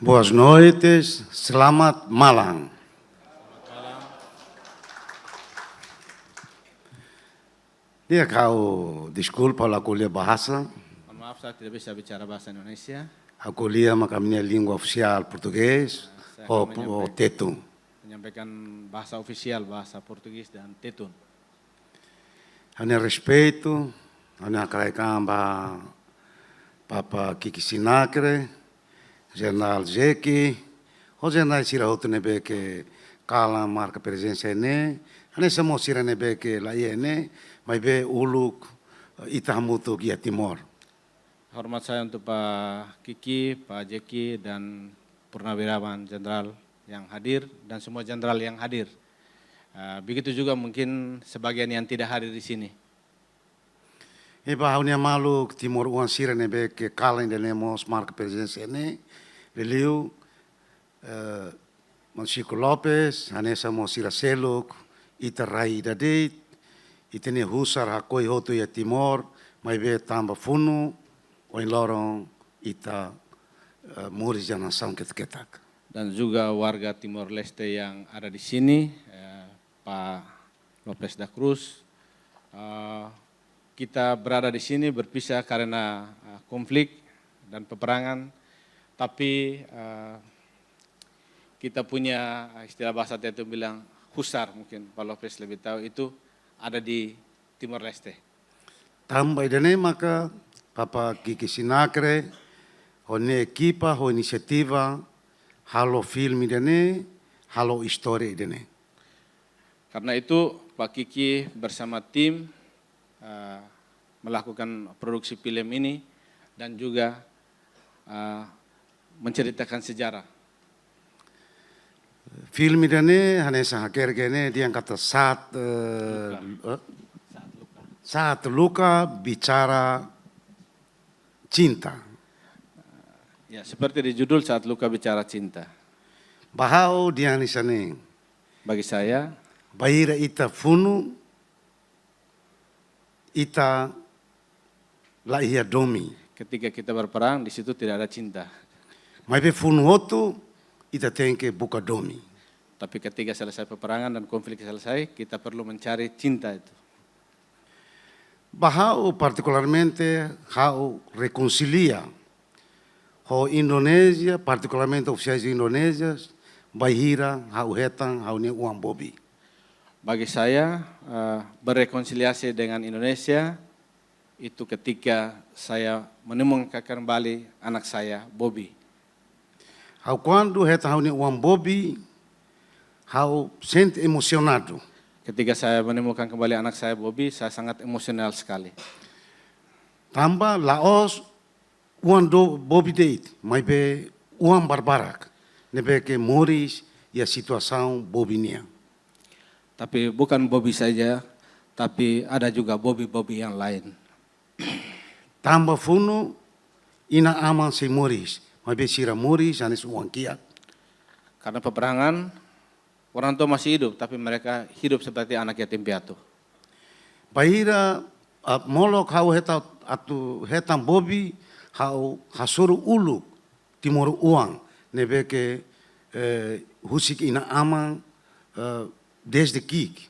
Boas noites, selamat malam. Dia kau desculpa la kuliah bahasa. Mohon maaf saya tidak bisa bicara bahasa Indonesia. A kuliah makamnya língua oficial português ou teto. Menyampaikan bahasa ofisial, bahasa Portugis dan Tetun. Hanya respeito, hanya keraikan Papa Kiki Sinacre, General Zeki, o General Sirahoto nebe que kala marca presença ne, hanya semua sira nebe que la ne, mas be uluk itahamutu kia Timor. Hormat saya untuk Pak Kiki, Pak Jeki, dan Purnawirawan Jenderal yang hadir, dan semua jenderal yang hadir. Begitu juga mungkin sebagian yang tidak hadir di sini. Eba haunia malu Timor uan sira nebe que kala indelemos marca presença ne, beliau Monsico Lopes, Hanessa Mosira Seluk, ita rai dadit, itene husar hakoi hotu ya Timor, mai be tamba funu, oin lorong ita muris jangan saung ketak. Dan juga warga Timor Leste yang ada di sini, Pak Lopes da Cruz. Kita berada di sini berpisah karena konflik dan peperangan, tapi kita punya istilah bahasa Tetu bilang husar, mungkin Pak Lopes lebih tahu, itu ada di Timor Leste. Tambah idane maka Papa Kiki Sinacre, hone ekipa, ho inisiativa, halo film idane, halo histori idane. Karena itu Pak Kiki bersama tim melakukan produksi film ini dan juga menceritakan sejarah. Film idane Hanessa hakergene dia kata saat luka bicara cinta. Ya, seperti di judul Saat Luka Bicara Cinta. Bahau dia nisane. Bagi saya, Bahira ita funu, ita lahia domi. ketika kita berperang di situ tidak ada cinta. Mai be funu hotu, ita tenke buka domi. Tapi ketika selesai peperangan dan konflik selesai, kita perlu mencari cinta itu. Bahau particularmente hau reconcilia ho Indonesia, particularmente oficiais de Indonesia, bahira hau hetang hau ne uang bobi. Bagi saya, berrekonsiliasi dengan Indonesia itu ketika saya menemukan kembali anak saya, Bobby. Hau quando hetang hau ne uang bobi, hau sente emocionado. Ketika saya menemukan kembali anak saya, Bobby, saya sangat emosional sekali. Tambah laos uang do bobi deit, mai be uang barbarak, nebe ke moris ya situação bobinia. Tapi bukan Bobby saja, tapi ada juga Bobby yang lain. Tambah funu ina aman si moris, mai be sira moris anis uang kiat. Karena peperangan, orang tua masih hidup, tapi mereka hidup seperti anak yatim piatu. Bahira molok hau hetam bobi hau hasuru uluk timur uang nebe ke husik ina aman desde kik.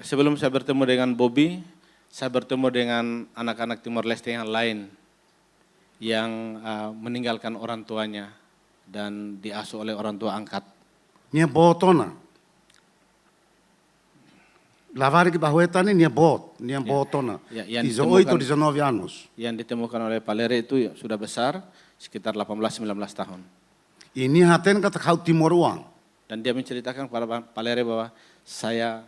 Sebelum saya bertemu dengan Bobby, saya bertemu dengan anak-anak Timor Leste yang lain yang meninggalkan orang tuanya dan diasuh oleh orang tua angkat. Nia botona. Lavar que bahuetane nia botona. 18-19 anos. Yang ditemukan oleh Palere itu sudah besar, sekitar 18-19 tahun. Ini haten kata kau timur uang. Dan dia menceritakan kepada Palere bahwa saya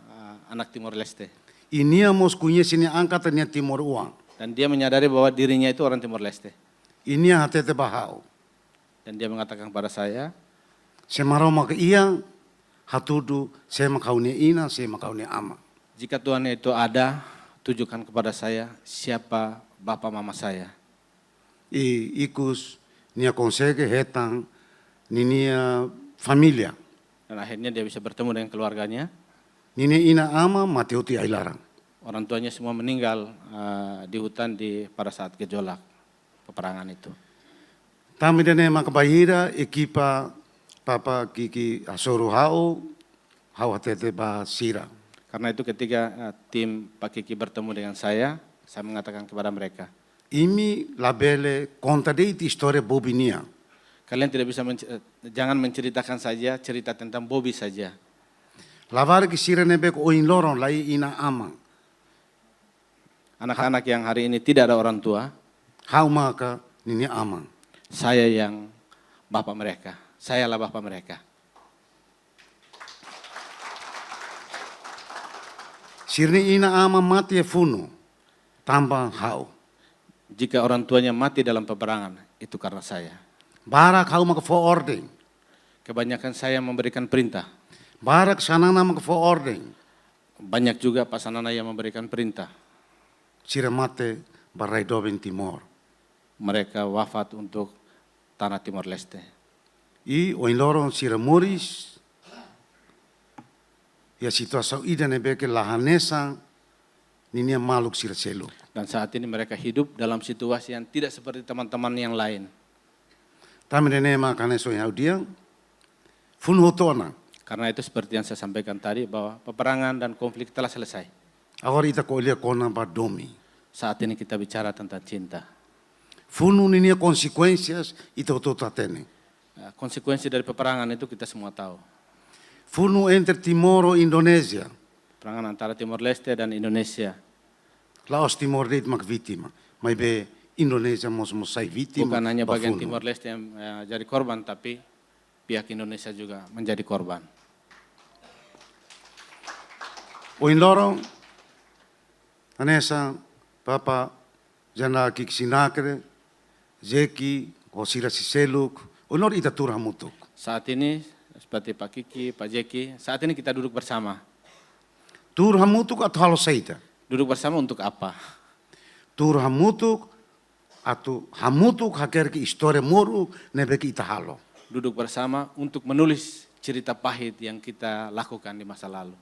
anak Timor Leste. Ini amos kunya sini angkat nia timur uang. Dan dia menyadari bahwa dirinya itu orang Timor Leste. Ini hatete bahau. Dan dia mengatakan kepada saya, semarau maka iya hatudu saya makaunya ina saya makaunya ama. Jika Tuhan itu ada, tunjukkan kepada saya siapa bapak mama saya. Ikus nia konsege hetang nia familia. Dan akhirnya dia bisa bertemu dengan keluarganya. Nini ina ama mati uti ailarang. Orang tuanya semua meninggal di hutan pada saat gejolak peperangan itu. Tami dene makabahira ekipa Papa Kiki Asoro hau hatete ba sira. Karena itu ketika tim Pak Kiki bertemu dengan saya mengatakan kepada mereka, Imi labele conta deiti storia bobinia. kalian tidak bisa jangan menceritakan saja cerita tentang Bobby saja. Lavar ki sira nebe ko oin loron lai ina ama. Anak-anak yang hari ini tidak ada orang tua, Hau maka nini ama. saya yang bapak mereka. Sayalah bapak mereka. Sirni ina ama mati e funu. Tambang hau. Jika orang tuanya mati dalam peperangan, itu karena saya. Barak hau maka for ording. Kebanyakan saya memberikan perintah. Barak sanana maka for ording. Banyak juga Pak Sanana yang memberikan perintah. Sira mate barai doben Timor. Mereka wafat untuk tanah Timor Leste. I oin loron sira moris. Ya situasi ida nebe ke lahanesa nini maluk sira selo. Dan saat ini mereka hidup dalam situasi yang tidak seperti teman-teman yang lain. Tami dene makane so yang dia fun hotona. Karena itu seperti yang saya sampaikan tadi bahwa peperangan dan konflik telah selesai. Agora ita ko lia kona ba domi. Saat ini kita bicara tentang cinta. Funu nini konsekuensias ita otota tene. Konsekuensi dari peperangan itu kita semua tahu. Funu enter Timor Indonesia. Peperangan antara Timor Leste dan Indonesia. Laos Timor Leste mak vítima. Mai be Indonesia mos sai vítima. Bukan hanya ba bagian funu. Timor Leste yang jadi korban, tapi pihak Indonesia juga menjadi korban. Oin lorong anesa Papa Jana Kiksinakre Zeki Osira Siseluk onor ita turha mutuk. Saat ini seperti Pak Kiki, Pak Jeki, saat ini kita duduk bersama. Turha mutuk atau halo saita. Duduk bersama untuk apa? Turha mutuk atau hamutuk haker ki historia moru nebe ki ita halo. Duduk bersama untuk menulis cerita pahit yang kita lakukan di masa lalu.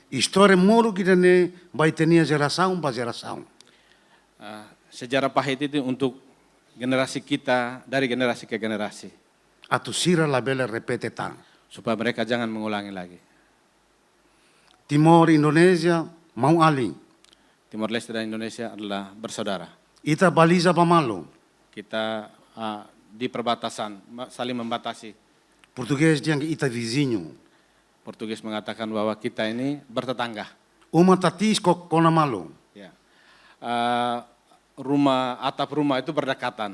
Historia moru kita ne bai tenia gerasaun pa gerasaun. Sejarah pahit itu untuk generasi kita, dari generasi ke generasi. Atau sira labela repete tang. Supaya mereka jangan mengulangi lagi. Timor Indonesia mau aling. Timor Leste dan Indonesia adalah bersaudara. Ita baliza pamalo. Kita di perbatasan, saling membatasi. Português yang ita vizinho. Portugis mengatakan bahwa kita ini bertetangga. Uma tatis kok kona malo. Ya. Atap rumah itu berdekatan.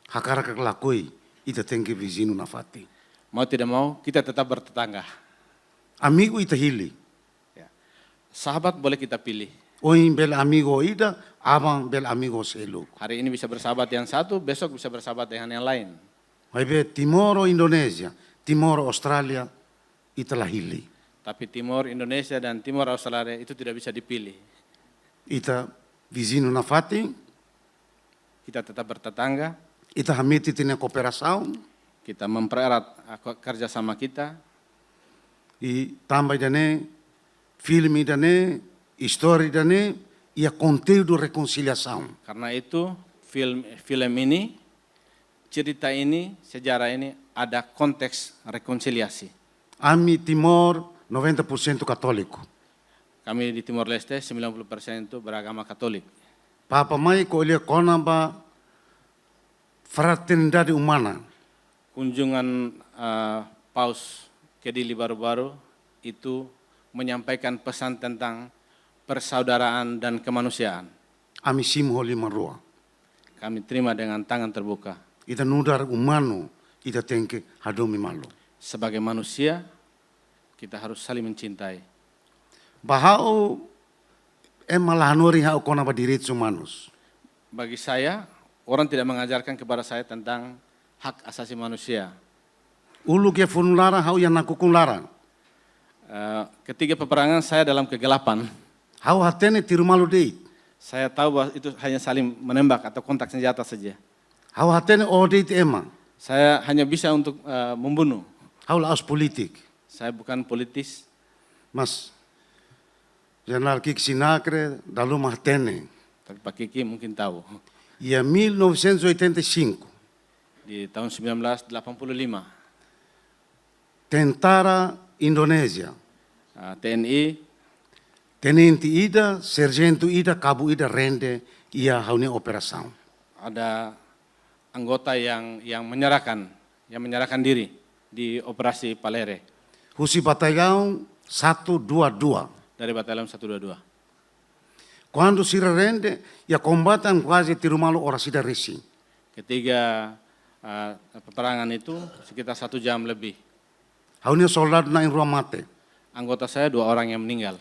Hakara kelakui ita tengke vizinho na fati. Mau tidak mau, kita tetap bertetangga. Amigo ita hili. Ya. Sahabat boleh kita pilih. Oin bel amigo ida, abang bel amigo seluk. Hari ini bisa bersahabat yang satu, besok bisa bersahabat dengan yang lain. Maibe Timor Indonesia, Timor Australia ita hili. Tapi Timor Indonesia dan Timor Australia itu tidak bisa dipilih. Ita vizinho na fati, Kita tetap bertetangga, ita hamiti tina kooperasaun, kita mempererat kerjasama kita. i tambah dane, film dane, história dane, ia conteúdo reconciliação. Karena itu film ini, cerita ini, sejarah ini ada konteks rekonsiliasi. Ami Timor 90% católico. Kami di Timor Leste 90% itu beragama Katolik. Papa mai ko ele konamba fraternidade humana. Kunjungan Paus Kedili baru-baru itu menyampaikan pesan tentang persaudaraan dan kemanusiaan. Ami simho lima rua. Kami terima dengan tangan terbuka. Ita nudar humano, ita tengke hadomi malo. Sebagai manusia, kita harus saling mencintai. Bahau malahanori hau konamba direitos humanos. Bagi saya, orang tidak mengajarkan kepada saya tentang hak asasi manusia. Ulu ke funulara hau yang nakukun larang. Ketika peperangan saya dalam kegelapan, Hau hatene tiru malu deit. saya tahu bahwa itu hanya saling menembak atau kontak senjata saja. Hau hatene deit ema. Saya hanya bisa untuk membunuh. Hau laos politik. Saya bukan politis. Mas General Kiksinakre dalu mahtene. Tapi Pak Kiki mungkin tahu. E em 1985, di tahun 1985. Tentara Indonesia, TNI, Tenente Ida, Sargento Ida, Cabo Ida rende ia haune operação. ada anggota yang menyerahkan diri di operasi Palere Husi Batalhão 122. dari Batalion 122. Quando si rende, ia combatan quasi tirumalo ora sida resi. Ketiga peperangan itu sekitar 1 jam lebih. Haune soldado na in rua mate. Anggota saya 2 orang yang meninggal.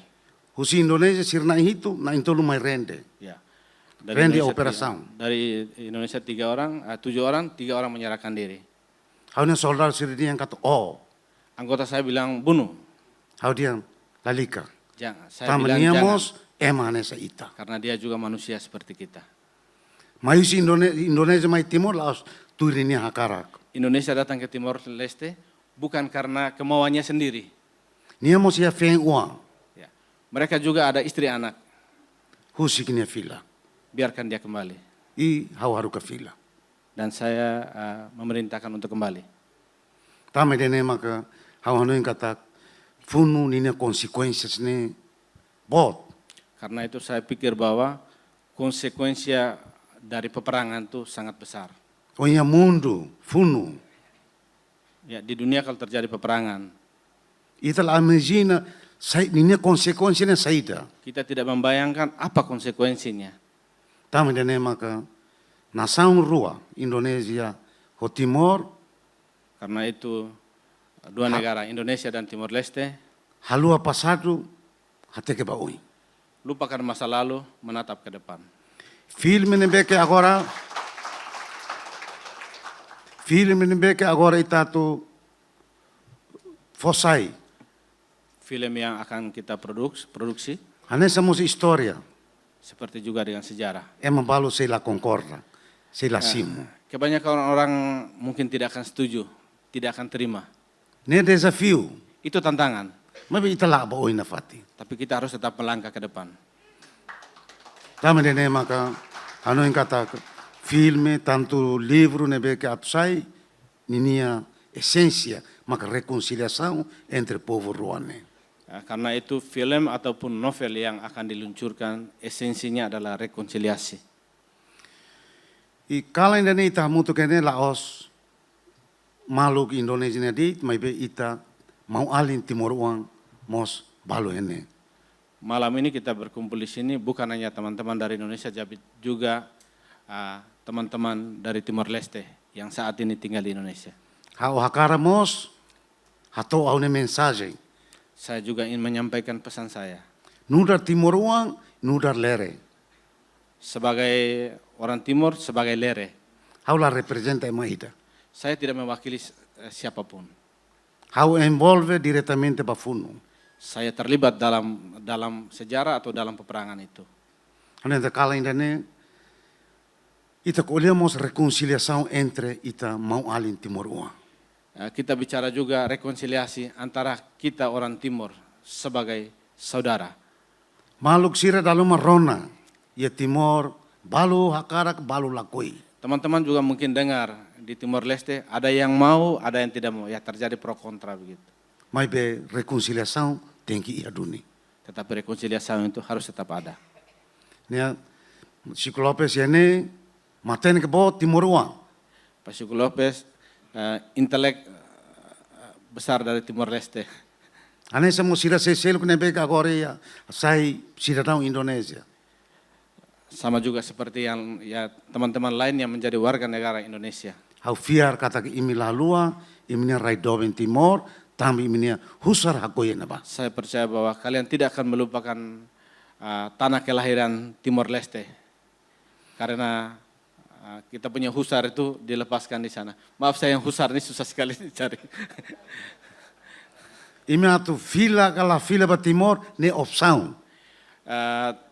Husi Indonesia sirna hitu na intolu mai rende. Ya. Rende Indonesia operação. Dari Indonesia 7 orang, 3 orang menyerahkan diri. Haune soldado sirdi yang kata oh, Anggota saya bilang bunuh. hau dia lalika. Jangan. Saya bilang jangan. Tamaniamos emane sa ita. Karena dia juga manusia seperti kita. Mayusi Indonesia mai timur laos tuirinia hakarak. Indonesia datang ke Timor Leste bukan karena kemauannya sendiri. Niamos ia feng uang. Ya. Mereka juga ada istri anak. Husi kinia fila. Biarkan dia kembali. I hau haruka fila. Dan saya memerintahkan untuk kembali. Tama dene maka hau hanoin kata funu nina konsekuensias ne bot. Karena itu saya pikir bahwa konsekuensi dari peperangan itu sangat besar. Onya mundo, funu. Ya, di dunia kalau terjadi peperangan, Ital amezina nina konsekuensinya saida. kita tidak membayangkan apa konsekuensinya. Tama dene maka nasaun rua Indonesia ho Timor Karena itu dua negara, Indonesia dan Timor Leste, halua pasado hateke baui. lupakan masa lalu, menatap ke depan. Filme ne beke agora itatu fosai. Film yang akan kita produksi, Anessa mus historia. seperti juga dengan sejarah. Ema balu sei la concorda, sei la simo. Kebanyakan orang mungkin tidak akan setuju, tidak akan terima. Ne desafio, Itu tantangan, mabe itala baoi na fati. tapi kita harus tetap melangkah ke depan. Tama dene maka ano yang kata filme tanto livro ne beke atusai ninia esensia maka reconciliação entre povo ruane. Ya, karena itu film ataupun novel yang akan diluncurkan esensinya adalah rekonsiliasi. I kala indane ita mutu kene laos maluk Indonesia ne dit mai be ita mau alin Timor Uang mos balu ene. Malam ini kita berkumpul di sini bukan hanya teman-teman dari Indonesia, tapi juga teman-teman dari Timor Leste yang saat ini tinggal di Indonesia. Hau hakara mos hato au ne mensagem. Saya juga ingin menyampaikan pesan saya. Nudar Timor Uang, nudar lere. Sebagai orang Timur, sebagai Lere, Hau la representa emaida. saya tidak mewakili siapapun. Hau envolve diretamente bafuno. Saya terlibat dalam sejarah atau dalam peperangan itu. Ane da kala indane ita colhemos reconciliação entre ita mau alin Timor Uang. Kita bicara juga rekonsiliasi antara kita orang Timur sebagai saudara. Maluk sira daluma rona, ya Timor, balu hakarak, balu lakui. Teman-teman juga mungkin dengar di Timor Leste ada yang mau, ada yang tidak mau. Ya terjadi pro kontra begitu. Mai be reconciliação tem que ir aduni. Tetapi rekonsiliasi itu harus tetap ada. Nia, Chico Lopes ini maten ke bawah Timor Uang. Pak Syukur Lopez, intelek besar dari Timor Leste. Ane sa mo sira seselo kene be agora ya sai cidadão Indonesia. Sama juga seperti yang ya teman-teman lain yang menjadi warga negara Indonesia. Hau fiar kata ke imi lalua, imi rai doben Timor, tambi imi husar hakoye na ba. Saya percaya bahwa kalian tidak akan melupakan tanah kelahiran Timor Leste. Karena kita punya husar itu dilepaskan di sana. Maaf saya yang husar ini susah sekali dicari. Imi atu fila kala fila ba Timor ne opção.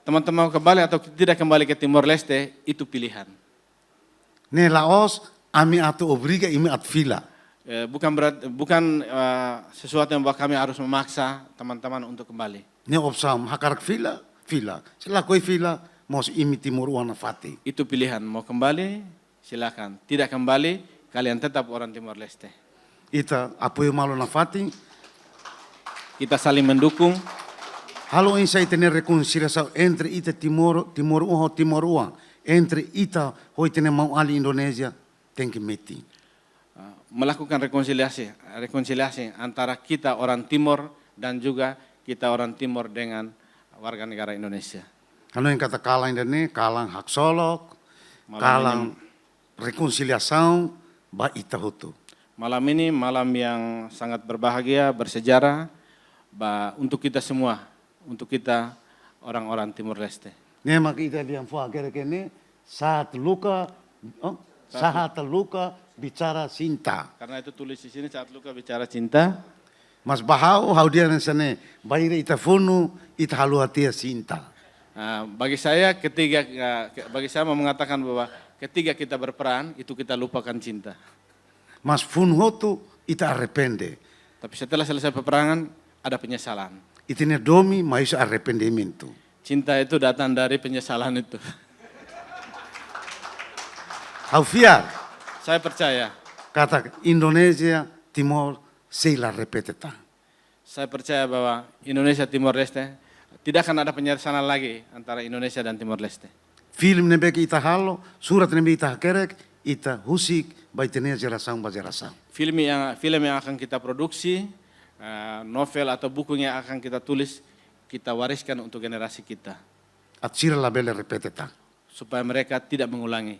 Teman-teman kembali atau tidak kembali ke Timor Leste itu pilihan. Ne Laos ami atu obriga imi at fila. Bukan sesuatu yang membuat kami harus memaksa teman-teman untuk kembali. Ne opção hakarak fila, fila. Sila koi fila mos imi Timor Uang na fati. Itu pilihan, mau kembali silakan. Tidak kembali kalian tetap orang Timor Leste. Ita apoio malo na fati, Kita saling mendukung, halo insa itene reconciliação entre ita Timor Uha, Timor Ua, entre ita hoi tene mau ali Indonesia, tem que meti. melakukan rekonsiliasi antara kita orang Timor dan juga kita orang Timor dengan warga negara Indonesia. Halo yang kata kalang dene, kalang hak solok, Malam kalang reconciliação, ba ita hotu. Malam ini malam yang sangat berbahagia, bersejarah untuk kita semua, untuk kita orang-orang Timor Leste. Nema kita diam fua kere kene, saat luka bicara cinta. Karena itu tulis di sini saat luka bicara cinta. Mas bahau hau dia sene, baire ita funu, ita halu hatia cinta. Bagi saya mau mengatakan bahwa ketika kita berperang itu kita lupakan cinta. Mas fun hotu ita arrepende. Tapi setelah selesai peperangan ada penyesalan. Itine domi mais arrependimento. Cinta itu datang dari penyesalan itu. Hau fiar, Saya percaya. kata Indonesia, Timor, sei la repeteta. Saya percaya bahwa Indonesia Timor Leste tidak akan ada penyesalan lagi antara Indonesia dan Timor Leste. Film nebek ita halo, surat nebek ita kerek, ita husik, baitene jerasaung bajerasaung. Film yang akan kita produksi, novel atau buku yang akan kita tulis, kita wariskan untuk generasi kita. Atsira la belle repeteta. Supaya mereka tidak mengulangi.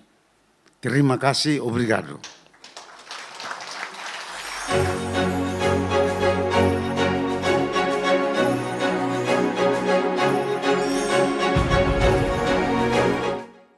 Terima kasih, obrigado.